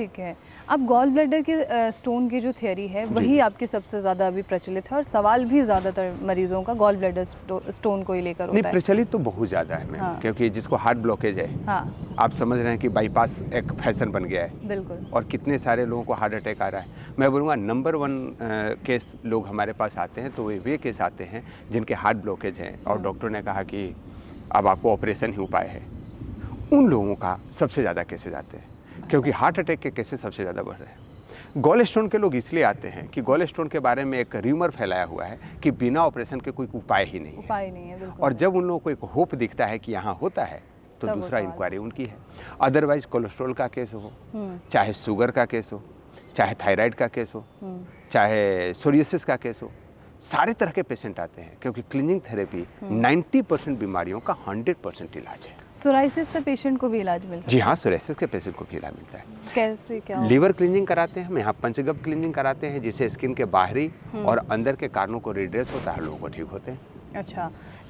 ठीक है। अब गॉल ब्लैडर के स्टोन की जो थियरी है वही आपकी सबसे ज़्यादा अभी प्रचलित है और सवाल भी ज़्यादातर मरीजों का गॉल ब्लैडर स्टोन को ही लेकर नहीं, होता है। प्रचलित तो बहुत ज़्यादा है मैम। हाँ। क्योंकि जिसको हार्ट ब्लॉकेज है, हाँ, आप समझ रहे हैं कि बाईपास एक फैशन बन गया है बिल्कुल। और कितने सारे लोगों को हार्ट अटैक आ रहा है। मैं बोलूँगा नंबर 1 केस लोग हमारे पास आते हैं तो वे केस आते हैं जिनके हार्ट ब्लॉकेज हैं और डॉक्टर ने कहा कि अब आपको ऑपरेशन ही उपाय है। उन लोगों का सबसे ज़्यादा केसेज आते हैं क्योंकि हार्ट अटैक के केसेज सबसे ज़्यादा बढ़ रहे हैं। गॉल स्टोन के लोग इसलिए आते हैं कि गॉल स्टोन के बारे में एक र्यूमर फैलाया हुआ है कि बिना ऑपरेशन के कोई उपाय ही नहीं है। उपाय नहीं है, बिल्कुल। और जब उन लोगों को एक होप दिखता है कि यहाँ होता है तो तब वो दूसरा सवाल इंक्वायरी उनकी है। अदरवाइज कोलेस्ट्रॉल का केस हो, चाहे शुगर का केस हो, चाहे थायराइड का केस हो, चाहे सोरियासिस का केस हो, सारे तरह के पेशेंट आते हैं क्योंकि क्लीनिंग थेरेपी 90% बीमारियों का 100% इलाज है। सोराइसिस के पेशेंट को भी इलाज मिलता है? जी हाँ, सोरियासिस के पेशेंट को भी इलाज मिलता है। कैसे, क्या? लीवर क्लीनिंग कराते हैं हम यहाँ, पंचगव्य क्लीनिंग कराते हैं जिससे स्किन के बाहरी और अंदर के कारणों को रिड्रेस होता है, लोगों को ठीक होते हैं। अच्छा।